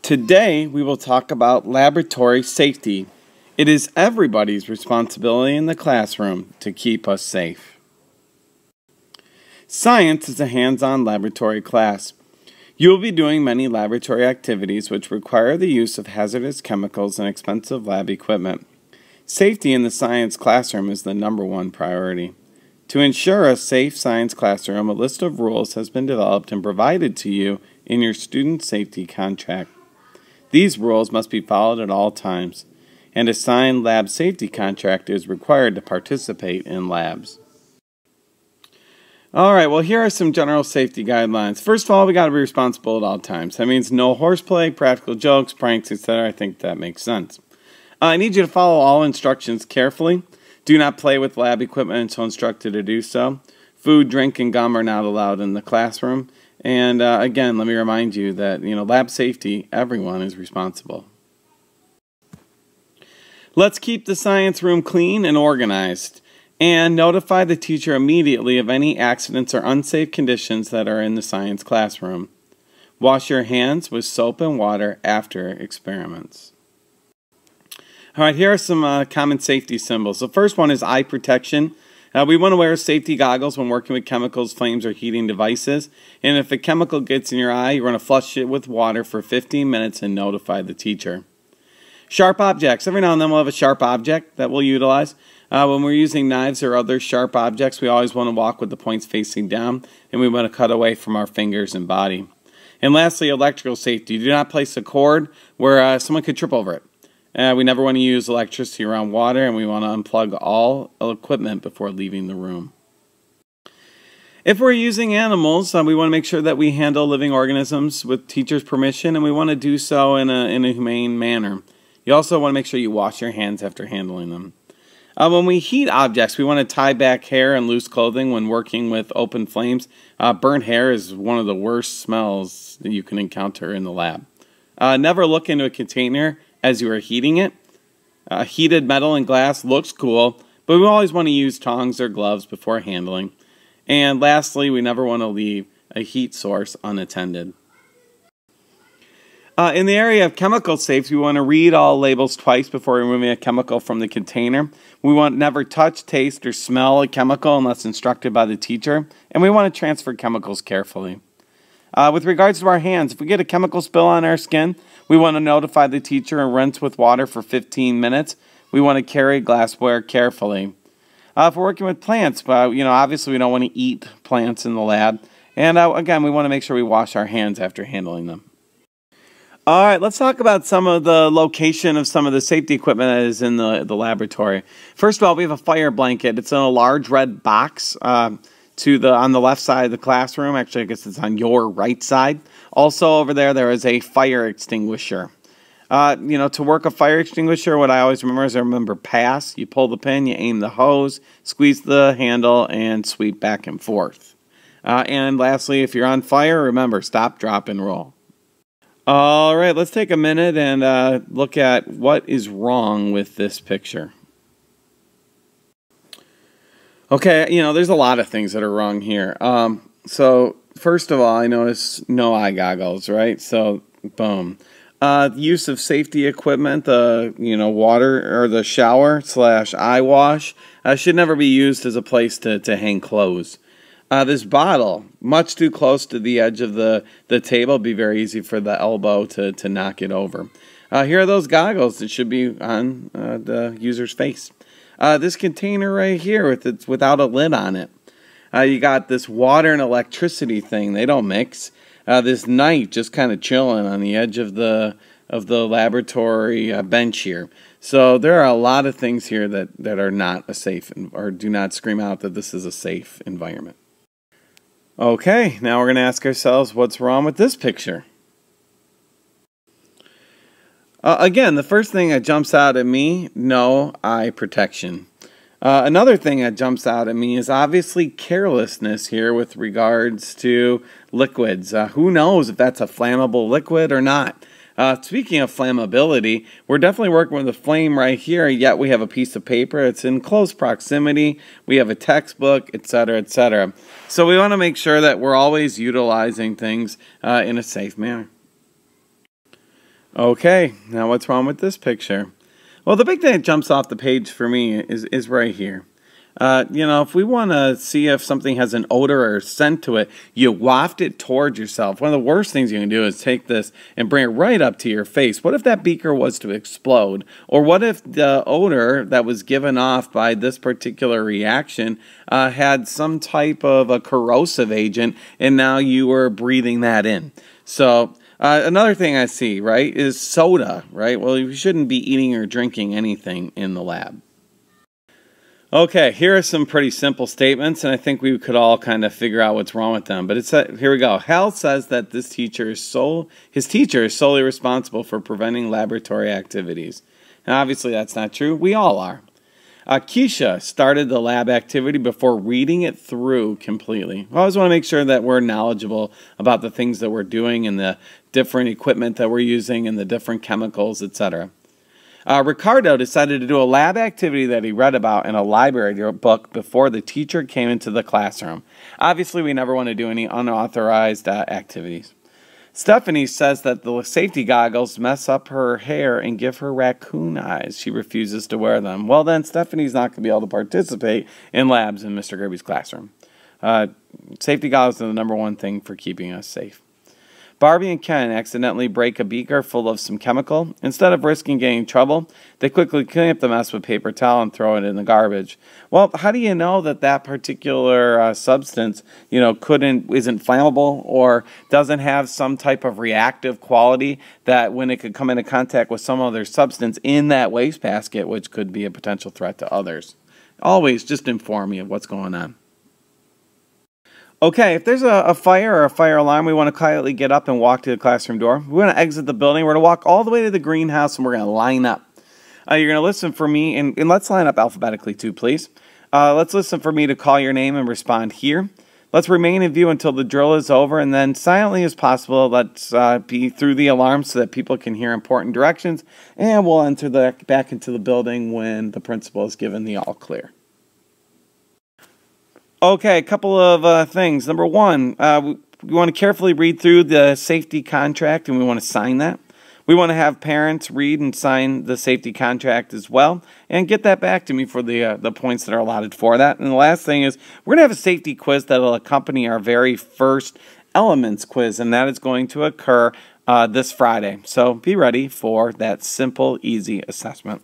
Today we will talk about laboratory safety. It is everybody's responsibility in the classroom to keep us safe. Science is a hands-on laboratory class. You will be doing many laboratory activities which require the use of hazardous chemicals and expensive lab equipment. Safety in the science classroom is the #1 priority. To ensure a safe science classroom, a list of rules has been developed and provided to you in your student safety contract. These rules must be followed at all times, and a signed lab safety contract is required to participate in labs. Alright, well here are some general safety guidelines. First of all, we got to be responsible at all times. That means no horseplay, practical jokes, pranks, etc. I think that makes sense. I need you to follow all instructions carefully. Do not play with lab equipment until instructed to do so. Food, drink, and gum are not allowed in the classroom. And again, let me remind you that, lab safety, everyone is responsible. Let's keep the science room clean and organized. And notify the teacher immediately of any accidents or unsafe conditions that are in the science classroom. Wash your hands with soap and water after experiments. Alright, here are some common safety symbols. The first one is eye protection. We want to wear safety goggles when working with chemicals, flames, or heating devices. And if a chemical gets in your eye, you're going to flush it with water for 15 minutes and notify the teacher. Sharp objects. Every now and then we'll have a sharp object that we'll utilize. When we're using knives or other sharp objects, we always want to walk with the points facing down, and we want to cut away from our fingers and body. And lastly, electrical safety. Do not place a cord where someone could trip over it. We never want to use electricity around water, and we want to unplug all equipment before leaving the room. If we're using animals, we want to make sure that we handle living organisms with teacher's permission, and we want to do so in a humane manner. You also want to make sure you wash your hands after handling them. When we heat objects, we want to tie back hair and loose clothing when working with open flames. Burnt hair is one of the worst smells that you can encounter in the lab. Never look into a container as you are heating it. Heated metal and glass looks cool, but we always want to use tongs or gloves before handling. And lastly, we never want to leave a heat source unattended. In the area of chemical safety, we want to read all labels twice before removing a chemical from the container. We want to never touch, taste, or smell a chemical unless instructed by the teacher. And we want to transfer chemicals carefully. With regards to our hands, if we get a chemical spill on our skin, we want to notify the teacher and rinse with water for 15 minutes. We want to carry glassware carefully. If we're working with plants, obviously we don't want to eat plants in the lab. And again, we want to make sure we wash our hands after handling them. Alright, let's talk about some of the location of some of the safety equipment that is in the laboratory. First of all, we have a fire blanket. It's in a large red box on the left side of the classroom. Actually, I guess it's on your right side. Also over there is a fire extinguisher. To work a fire extinguisher, what I always remember is pass. You pull the pin, you aim the hose, squeeze the handle, and sweep back and forth. And lastly, if you're on fire, remember, stop, drop, and roll. Alright, let's take a minute and look at what is wrong with this picture. Okay, there's a lot of things that are wrong here. So, first of all, I notice no eye goggles, right? So, boom. Use of safety equipment, water or the shower / eye wash should never be used as a place to hang clothes. This bottle, much too close to the edge of the table, it'd be very easy for the elbow to knock it over. Here are those goggles that should be on the user's face. This container right here without a lid on it. You got this water and electricity thing, they don't mix. This knife just kind of chilling on the edge of the laboratory bench here. So there are a lot of things here that are not a safe, or do not scream out that this is a safe environment. Okay, now we're going to ask ourselves what's wrong with this picture. Again, the first thing that jumps out at me, no eye protection. Another thing that jumps out at me is obviously carelessness here with regards to liquids. Who knows if that's a flammable liquid or not? Speaking of flammability, we're definitely working with a flame right here, yet we have a piece of paper. It's in close proximity. We have a textbook, etc., etc. So we want to make sure that we're always utilizing things in a safe manner. Okay, now what's wrong with this picture? Well, the big thing that jumps off the page for me is right here. If we want to see if something has an odor or scent to it, you waft it towards yourself. One of the worst things you can do is take this and bring it right up to your face. What if that beaker was to explode? Or what if the odor that was given off by this particular reaction had some type of a corrosive agent, and now you were breathing that in? So another thing I see, right, is soda, right? Well, you shouldn't be eating or drinking anything in the lab. Okay, here are some pretty simple statements, and I think we could all kind of figure out what's wrong with them. But here we go. Hal says that his teacher is solely responsible for preventing laboratory activities. And obviously that's not true. We all are. Keisha started the lab activity before reading it through completely. We always want to make sure that we're knowledgeable about the things that we're doing and the different equipment that we're using and the different chemicals, etc. Ricardo decided to do a lab activity that he read about in a library book before the teacher came into the classroom. Obviously, we never want to do any unauthorized activities. Stephanie says that the safety goggles mess up her hair and give her raccoon eyes. She refuses to wear them. Well, then Stephanie's not going to be able to participate in labs in Mr. Gerbe's classroom. Safety goggles are the #1 thing for keeping us safe. Barbie and Ken accidentally break a beaker full of some chemical. Instead of risking getting in trouble, they quickly clean up the mess with paper towel and throw it in the garbage. Well, how do you know that that particular substance, isn't flammable or doesn't have some type of reactive quality that when it could come into contact with some other substance in that wastebasket, which could be a potential threat to others? Always just inform me of what's going on. Okay, if there's a fire or a fire alarm, we want to quietly get up and walk to the classroom door. We want to exit the building. We're going to walk all the way to the greenhouse, and we're going to line up. You're going to listen for me, and let's line up alphabetically too, please. Let's listen for me to call your name and respond here. Let's remain in view until the drill is over, and then silently as possible, let's be through the alarm so that people can hear important directions, and we'll enter back into the building when the principal is given the all clear. Okay, a couple of things. Number one, we want to carefully read through the safety contract, and we want to sign that. We want to have parents read and sign the safety contract as well, and get that back to me for the points that are allotted for that. And the last thing is, we're going to have a safety quiz that will accompany our very first elements quiz, and that is going to occur this Friday. So be ready for that simple, easy assessment.